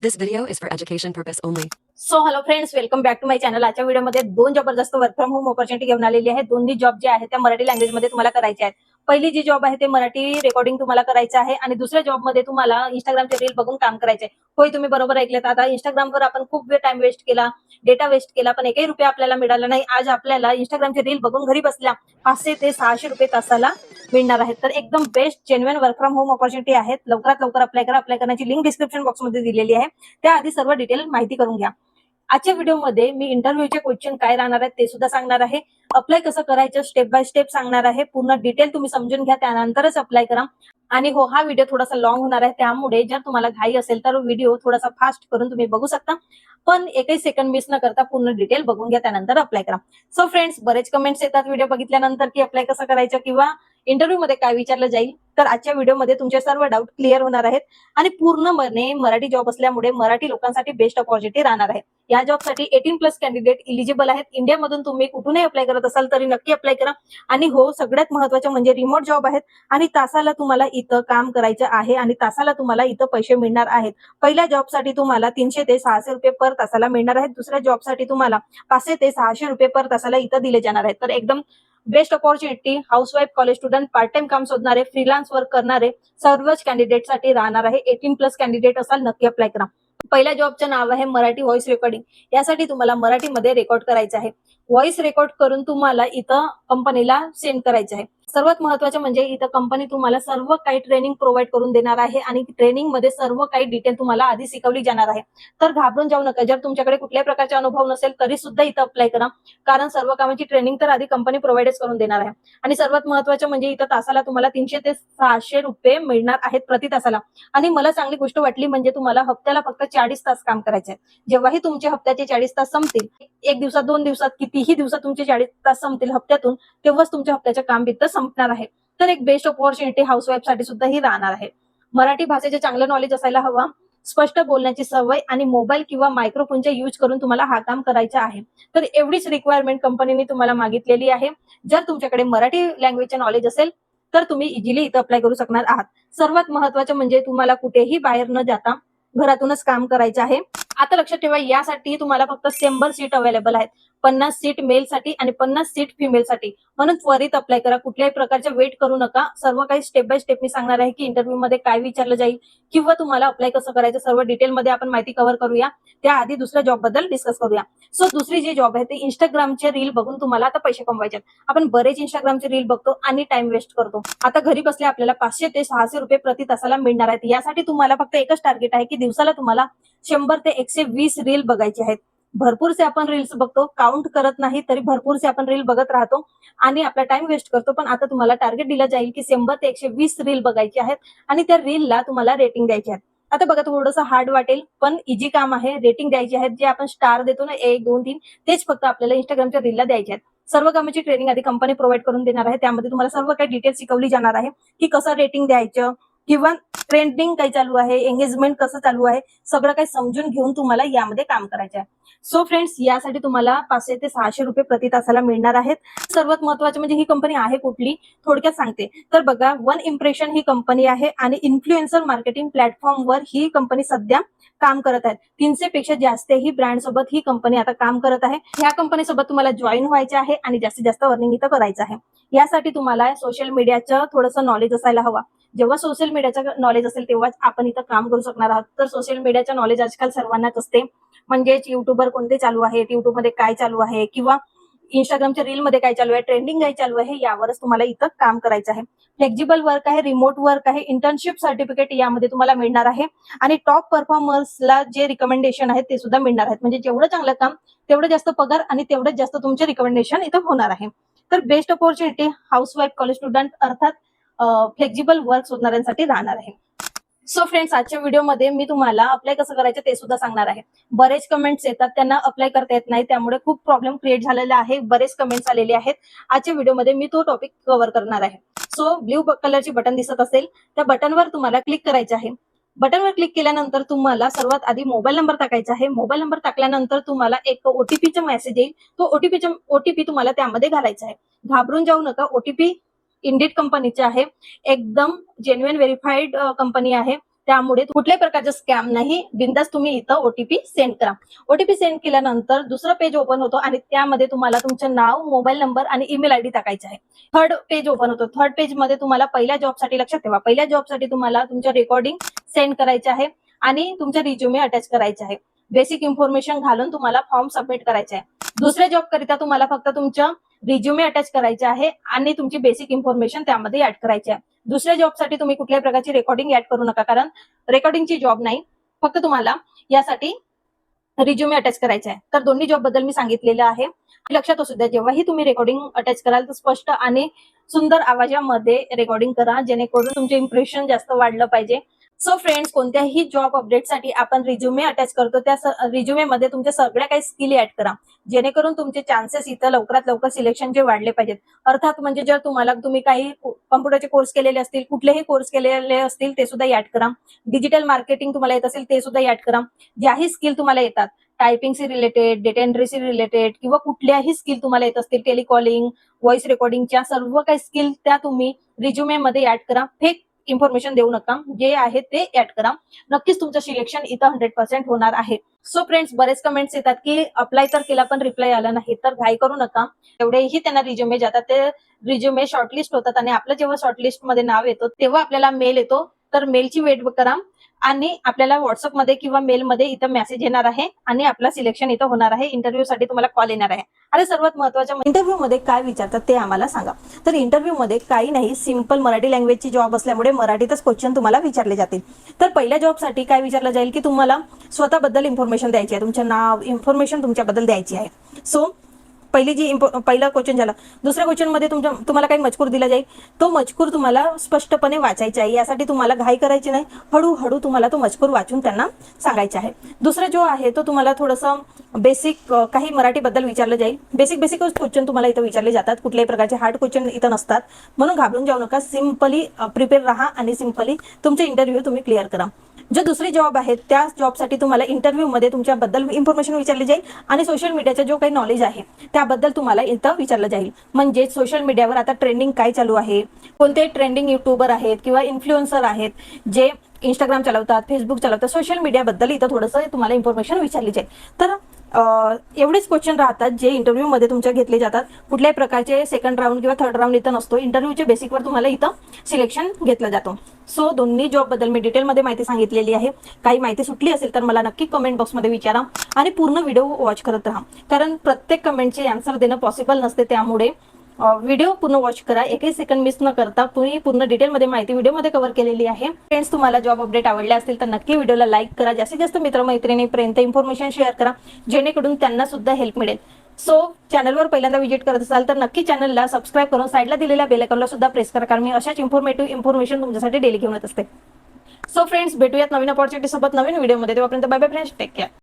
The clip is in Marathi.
This video is for education purpose only. So hello friends, welcome back to my channel. आजच्या व्हिडिओमध्ये दोन जबरदस्त वर्क फ्रॉम होम ऑपॉर्च्युनिटी घेऊन आलेली आहे. दोन्ही जॉब जे आहेत त्या मराठी लँग्वेजमध्ये तुम्हाला करायचे आहेत. पहिली जी जॉब आहे ते मराठी रेकॉर्डिंग तुम्हाला करायचं आहे आणि दुसऱ्या जॉबमध्ये तुम्हाला इंस्टाग्रामचे रील बघून काम करायचे आहे. होय, तुम्ही बरोबर ऐकलेत. आता इंस्टाग्रामवर आपण खूप वेळ टाइम वेस्ट केला, डेटा वेस्ट केला, पण एकही रुपया आपल्याला मिळाला नाही. आज आपल्याला इंस्टाग्रामचे रील बघून घरी बसल्या 500 ते 600 रुपये तासाला मिळणार आहेत. तर एकदम best genuine work from home opportunity आहेत. लवकरात लवकर अप्लाय करा. अप्लाय करण्याची लिंक डिस्क्रिप्शन बॉक्समध्ये दिलेली आहे. त्याआधी सर्व डिटेल माहिती करून घ्या. आजच्या व्हिडिओमध्ये मी इंटरव्ह्यूचे क्वेश्चन काय राहणार आहेत ते सुद्धा सांगणार आहे. अप्लाय कसं करायचं स्टेप बाय स्टेप सांगणार आहे. पूर्ण डिटेल तुम्ही समजून घ्या, त्यानंतरच अप्लाय करा. आणि हो, हा व्हिडिओ थोडासा लॉंग होणार आहे, त्यामुळे जर तुम्हाला घाई असेल तर व्हिडिओ थोडासा फास्ट करून तुम्ही बघू शकता, पण एकही सेकंड मिस न करता पूर्ण डिटेल बघून घ्या, त्यानंतर अप्लाय करा. सो फ्रेंड्स, बरेच कमेंट्स येतात व्हिडिओ बघितल्यानंतर की अप्लाय कसं करायचं किंवा इंटरव्ह्यू मध्ये काय विचारलं जाईल. तर आजच्या व्हिडिओमध्ये तुमचे सर्व डाऊट क्लिअर होणार आहेत आणि पूर्णपणे मराठी जॉब असल्यामुळे मराठी लोकांसाठी बेस्ट ऑपॉर्च्युनिटी राहणार आहे. या जॉबसाठी 18+ कॅन्डिडेट इलिजिबल आहेत. इंडियामधून तुम्ही कुठूनही अप्लाय करत असाल तरी नक्की अप्लाय करा. आणि हो, सगळ्यात महत्त्वाचं म्हणजे रिमोट जॉब आहेत आणि तासाला तुम्हाला इथं काम करायचं आहे आणि तासाला तुम्हाला इथं पैसे मिळणार आहेत. पहिल्या जॉबसाठी तुम्हाला 300 ते 600 रुपये पर तासाला मिळणार आहेत. दुसऱ्या जॉबसाठी तुम्हाला 500 ते 600 रुपये पर तासाला इथं दिले जाणार आहेत. तर एकदम best opportunity housewife, college student, part time काम शोधणारे, फ्रीलान्स वर्क करणारे सर्वच कॅन्डिडेटसाठी राहणार आहे. 18+ कॅन्डिडेट असाल नक्की अप्लाय करा. पहिल्या जॉबचं नाव आहे मराठी व्हॉइस रेकॉर्डिंग. यासाठी तुम्हाला मराठीमध्ये रेकॉर्ड करायचं आहे. व्हॉइस रेकॉर्ड करून तुम्हाला इथं कंपनीला सेंड करायचं आहे. सर्वात महत्त्वाचं म्हणजे इथं कंपनी तुम्हाला सर्व काही ट्रेनिंग प्रोव्हाइड करून देणार आहे आणि ट्रेनिंग मध्ये सर्व काही डिटेल तुम्हाला आधी शिकवली जाणार आहे. तर घाबरून जाऊ नका. जर तुमच्याकडे कुठल्याही प्रकारचा अनुभव नसेल तरी सुद्धा इथं अप्लाय करा, कारण सर्व कामाची ट्रेनिंग तर आधी कंपनी प्रोव्हाइडच करून देणार आहे. आणि सर्वात महत्त्वाचं म्हणजे इथं तासाला तुम्हाला 300 ते 600 रुपये मिळणार आहेत प्रति तासाला. आणि मला चांगली गोष्ट वाटली म्हणजे तुम्हाला हप्त्याला फक्त 40 तास काम करायचे आहे. जेव्हाही तुमचे हप्त्याचे 40 तास संपतील, एक दिवसात, 2 दिवसात, कितीही दिवसात तुमचे 40 तास संपतील हप्त्यातून, तेव्हाच तुमच्या हप्त्याचं काम बित्त संपणार आहे. तर एक बेस्ट ऑपॉर्च्युनिटी हाऊसवाईफ साठी सुद्धा ही राहणार आहे. मराठी भाषेचे चांगलं नॉलेज असायला हवा, स्पष्ट बोलण्याची सवय आणि मोबाईल किंवा मायक्रोफोनचा यूज करून तुम्हाला हा काम करायचं आहे. तर एवढीच रिक्वायरमेंट कंपनीने तुम्हाला मागितलेली आहे. जर तुमच्याकडे मराठी लँग्वेजचे नॉलेज असेल तर तुम्ही इझिली इथं अप्लाय करू शकणार आहात. सर्वात महत्त्वाचं म्हणजे तुम्हाला कुठेही बाहेर न जाता घरातूनच काम करायचं आहे. आता लक्षात ठेवा, यासाठी तुम्हाला फक्त 100 सीट अवेलेबल आहेत. 50 सीट मेल साठी आणि 50 सीट फिमेल साठी. म्हणून त्वरित अप्लाय करा. कुठल्याही प्रकारच्या वेट करू नका. सर्व काही स्टेप बाय स्टेप मी सांगणार आहे की इंटरव्ह्यू मध्ये काय विचारलं जाईल किंवा तुम्हाला अप्लाय कसं करायचं, सर्व डिटेलमध्ये आपण माहिती कव्हर करूया. त्याआधी दुसऱ्या जॉब बद्दल डिस्कस करूया. सो दुसरी जी जॉब आहे ते इंस्टाग्रामचे रील बघून तुम्हाला आता पैसे कमवायचे आहेत. आपण बरेच इंस्टाग्रामचे रील बघतो आणि टाइम वेस्ट करतो. आता घरी बसल्या आपल्याला 500 ते 600 रुपये प्रति तासाला मिळणार आहेत. यासाठी तुम्हाला फक्त एकच टार्गेट आहे की दिवसाला तुम्हाला 100 ते 120 रील बघायचे आहेत. भरपूरसे आपण रील्स बघतो, काउंट करत नाही तरी भरपूरसे आपण रील बघत राहतो आणि आपला टाइम वेस्ट करतो. पण आता तुम्हाला टार्गेट दिलं जाईल की 100 ते 120 रील बघायचे आहेत आणि त्या रीलला तुम्हाला रेटिंग द्यायची आहे. आता बघा, थोडंसं हार्ड वाटेल पण इझी काम आहे. रेटिंग द्यायची आहे, जे आपण स्टार देतो ना, 1, 2, 3, तेच फक्त आपल्याला इंस्टाग्रामच्या रीलला द्यायचे आहेत. सर्व कामाची ट्रेनिंग आधी कंपनी प्रोव्हाइड करून देणार आहे. त्यामध्ये तुम्हाला सर्व काही डिटेल शिकवली जाणार आहे की कसं रेटिंग द्यायचं किंवा ट्रेंडिंग काय चालू आहे, एंगेजमेंट कसं चालू आहे, सगळं काही समजून घेऊन तुम्हाला यामध्ये काम करायचं आहे. सो फ्रेंड्स, यासाठी तुम्हाला 500 ते 600 रुपये प्रति तासाला मिळणार आहेत. सर्वात महत्त्वाचं म्हणजे ही कंपनी आहे कुठली, थोडक्यात सांगते. तर बघा, वन इम्प्रेशन ही कंपनी आहे आणि इन्फ्लुएन्सर मार्केटिंग प्लॅटफॉर्मवर ही कंपनी सध्या काम करत आहे. 300 पेक्षा जास्तही ब्रँड सोबत ही कंपनी आता काम करत आहे. ह्या कंपनी सोबत तुम्हाला जॉईन व्हायचे आहे आणि जास्तीत जास्त अर्निंग इथं करायचं आहे. यासाठी तुम्हाला सोशल मीडियाचं थोडंसं नॉलेज असायला हवा. जेव्हा सोशल मीडियाचं नॉलेज असेल तेव्हाच आपण इथं काम करू शकणार आहोत. तर सोशल मीडियाचं नॉलेज आजकाल सर्वांनाच असते. म्हणजेच युट्यूबर कोणते चालू आहेत, युट्यूबमध्ये काय चालू आहे किंवा इंस्टाग्रामच्या रील मध्ये काय चालू आहे, ट्रेंडिंग काय चालू आहे, यावरच तुम्हाला इथं काम करायचं आहे. फ्लेक्झिबल वर्क आहे, रिमोट वर्क आहे, इंटर्नशिप सर्टिफिकेट यामध्ये तुम्हाला मिळणार आहे आणि टॉप परफॉर्मर्सला जे रिकमेंडेशन आहेत ते सुद्धा मिळणार आहेत. म्हणजे जेवढं चांगलं काम तेवढं जास्त पगार आणि तेवढंच जास्त तुमचे रिकमेंडेशन इथं होणार आहे. तर best opportunity housewife, college student अर्थात फ्लेक्झिबल वर्क शोधणाऱ्यांसाठी राहणार आहे. सो फ्रेंड्स, आजच्या व्हिडिओमध्ये मी तुम्हाला अप्लाय कसं करायचं ते सुद्धा सांगणार आहे. बरेच कमेंट्स येतात, त्यांना अप्लाय करता येत नाही, त्यामुळे खूप प्रॉब्लेम क्रिएट झालेला आहे. बरेच कमेंट्स आलेले आहेत. आजच्या व्हिडिओमध्ये मी तो टॉपिक कव्हर करणार आहे. सो ब्ल्यू कलरची बटन दिसत असेल, त्या बटनवर तुम्हाला क्लिक करायचं आहे. बटनवर क्लिक केल्यानंतर तुम्हाला सर्वात आधी मोबाईल नंबर टाकायचा आहे. मोबाईल नंबर टाकल्यानंतर तुम्हाला एक ओटीपीचा मेसेज येईल. तो ओटीपी तुम्हाला त्यामध्ये घालायचा आहे. घाबरून जाऊ नका. ओटीपी इंडिड कंपनीचे आहे, एकदम जेन्युइन व्हेरीफाईड कंपनी आहे. त्यामुळे कुठल्याही प्रकारचा स्कॅम नाही. बिंदास तुम्ही इथं ओटीपी सेंड करा. ओटीपी सेंड केल्यानंतर दुसरं पेज ओपन होतो आणि त्यामध्ये तुम्हाला तुमचं नाव, मोबाईल नंबर आणि ईमेल आयडी टाकायचा आहे. थर्ड पेज ओपन होतो. थर्ड पेज मध्ये तुम्हाला पहिल्या जॉबसाठी, लक्षात ठेवा, पहिल्या जॉबसाठी तुम्हाला तुमच्या रेकॉर्डिंग सेंड करायचे आहे आणि तुमचा रिज्युमे अटॅच करायचा आहे. बेसिक इन्फॉर्मेशन घालून तुम्हाला फॉर्म सबमिट करायचा आहे. दुसऱ्या जॉब करिता तुम्हाला फक्त तुमचं रिज्युमे अटॅच करायचे आहे आणि तुमची बेसिक इन्फॉर्मेशन त्यामध्ये ऍड करायची आहे. दुसऱ्या जॉबसाठी तुम्ही कुठल्याही प्रकारची रेकॉर्डिंग ऍड करू नका, कारण रेकॉर्डिंगची जॉब नाही, फक्त तुम्हाला यासाठी रिज्युमे अटॅच करायचा आहे. तर दोन्ही जॉब बद्दल मी सांगितलेलं आहे. लक्षात असू द्या, जेव्हाही तुम्ही रेकॉर्डिंग अटॅच कराल तर स्पष्ट आणि सुंदर आवाजामध्ये रेकॉर्डिंग करा, जेणेकरून तुमचे इम्प्रेशन जास्त वाढलं पाहिजे. सो फ्रेंड्स, कोणत्याही जॉब अपडेटसाठी आपण रिज्युमे अटॅच करतो, त्या रिज्युमे मध्ये तुमच्या सगळ्या काही स्किल ऍड करा, जेणेकरून तुमचे चान्सेस इथं लवकरात लवकर सिलेक्शनचे वाढले पाहिजेत. अर्थात म्हणजे जर तुम्ही काही कम्प्युटरचे कोर्स केलेले असतील, कुठलेही कोर्स केलेले असतील ते सुद्धा ऍड करा. डिजिटल मार्केटिंग तुम्हाला येत असेल ते सुद्धा ऍड करा. ज्याही स्किल तुम्हाला येतात, टायपिंगशी रिलेटेड, डेटा एंट्रीशी रिलेटेड किंवा कुठल्याही स्किल तुम्हाला येत असतील, टेलिकॉलिंग, व्हॉइस रेकॉर्डिंगच्या सर्व काही स्किल त्या तुम्ही रिज्युमे मध्ये ऍड करा. फेक इन्फॉर्मेशन देऊ नका, जे आहे ते ऍड करा. नक्कीच तुमचं सिलेक्शन इथं 100% होणार आहे. सो फ्रेंड्स, बरेच कमेंट्स येतात की अप्लाय तर केला पण रिप्लाय आला नाही, तर घाई करू नका. एवढेही त्यांना रिज्युमे जातात, ते रिज्युमे शॉर्टलिस्ट होतात आणि आपलं जेव्हा शॉर्टलिस्ट मध्ये नाव येतो तेव्हा आपल्याला मेल येतो. तर मेलची वेट करा आणि आपल्याला व्हॉट्सअपमध्ये किंवा मेलमध्ये इथं मेसेज येणार आहे आणि आपलं सिलेक्शन इथं होणार आहे. इंटरव्ह्यू साठी तुम्हाला कॉल येणार आहे. आणि सर्वात महत्वाचं, इंटरव्ह्यू मध्ये काय विचारतात ते आम्हाला सांगा. तर इंटरव्ह्यू मध्ये काही नाही, सिंपल मराठी लँग्वेजची जॉब असल्यामुळे मराठीतच क्वेश्चन तुम्हाला विचारले जातील. तर पहिल्या जॉबसाठी काय विचारलं जाईल की तुम्हाला स्वतःबद्दल इन्फॉर्मेशन द्यायची आहे, तुमचं नाव, इन्फॉर्मेशन तुमच्याबद्दल द्यायची आहे. सो पहिला क्वेश्चन झाला. दुसऱ्या क्वेश्चन मध्ये तुम्हाला काही मजकूर दिला जाईल, तो मजकूर तुम्हाला स्पष्टपणे वाचायचा आहे. यासाठी तुम्हाला घाई करायची नाही, हळूहळू तुम्हाला तो मजकूर वाचून त्यांना सांगायचा आहे. दुसरा जो आहे तो तुम्हाला थोडंसं बेसिक काही मराठीबद्दल विचारलं जाईल. बेसिक क्वेश्चन तुम्हाला इथं विचारले जातात, कुठल्याही प्रकारचे हार्ड क्वेश्चन इथं नसतात, म्हणून घाबरून जाऊ नका. सिंपली प्रिपेअर राहा आणि सिंपली तुमचे इंटरव्ह्यू तुम्ही क्लिअर करा. जो दुसरी जॉब आहे त्या जॉबसाठी तुम्हाला इंटरव्ह्यू मध्ये तुमच्याबद्दल इन्फॉर्मेशन विचारली जाईल आणि सोशल मीडियाचा जो काही नॉलेज आहे त्याबद्दल तुम्हाला इथं विचारलं जाईल. म्हणजे सोशल मीडियावर आता ट्रेंडिंग काय चालू आहे, कोणते ट्रेंडिंग युट्यूबर आहेत किंवा इन्फ्लुएन्सर आहेत जे इंस्टाग्राम चालवतात, फेसबुक चालवतात, सोशल मीडियाबद्दल इथं थोडंसं तुम्हाला इन्फॉर्मेशन विचारली जाईल. तर एवढेच क्वेश्चन राहतात जे इंटरव्ह्यू मध्ये तुमच्या घेतले जातात. कुठल्याही प्रकारचे सेकंड राऊंड किंवा थर्ड राऊंड इथं नसतो. इंटरव्ह्यूच्या बेसिकवर तुम्हाला इथं सिलेक्शन घेतलं जातं. सो दोन्ही जॉब बद्दल मी डिटेलमध्ये माहिती सांगितलेली आहे. काही माहिती सुटली असेल तर मला नक्की कमेंट बॉक्समध्ये विचारा आणि पूर्ण व्हिडिओ वॉच करत राहा, कारण प्रत्येक कमेंटचे आन्सर देणं पॉसिबल नसते. त्यामुळे व्हिडिओ पूर्ण वॉच करा, एकही सेकंड मिस न करता. तुम्ही पूर्ण डिटेलमध्ये माहिती व्हिडिओमध्ये कव्हर केलेली आहे. फ्रेंड्स, तुम्हाला जॉब अपडेट आवडले असतील तर नक्की व्हिडिओला लाईक करा, जास्तीत जास्त मित्रमैत्रिणींपर्यंत इन्फॉर्मेशन शेअर करा, जेणेकरून त्यांना सुद्धा हेल्प मिळेल. सो चॅनलवर पहिल्यांदा व्हिजिट करत असाल तर नक्की चॅनलला सबस्क्राईब करून साईडला दिलेल्या बेल आयकॉनला सुद्धा प्रेस करा, कारण मी अशाच इन्फॉर्मेशन तुमच्यासाठी डेली घेऊन येत असते. सो फ्रेंड्स, भेटूयात नवीन अपॉर्च्युनिटी सोबत नवीन व्हिडिओमध्ये. तेव्हापर्यंत bye bye friends, take care.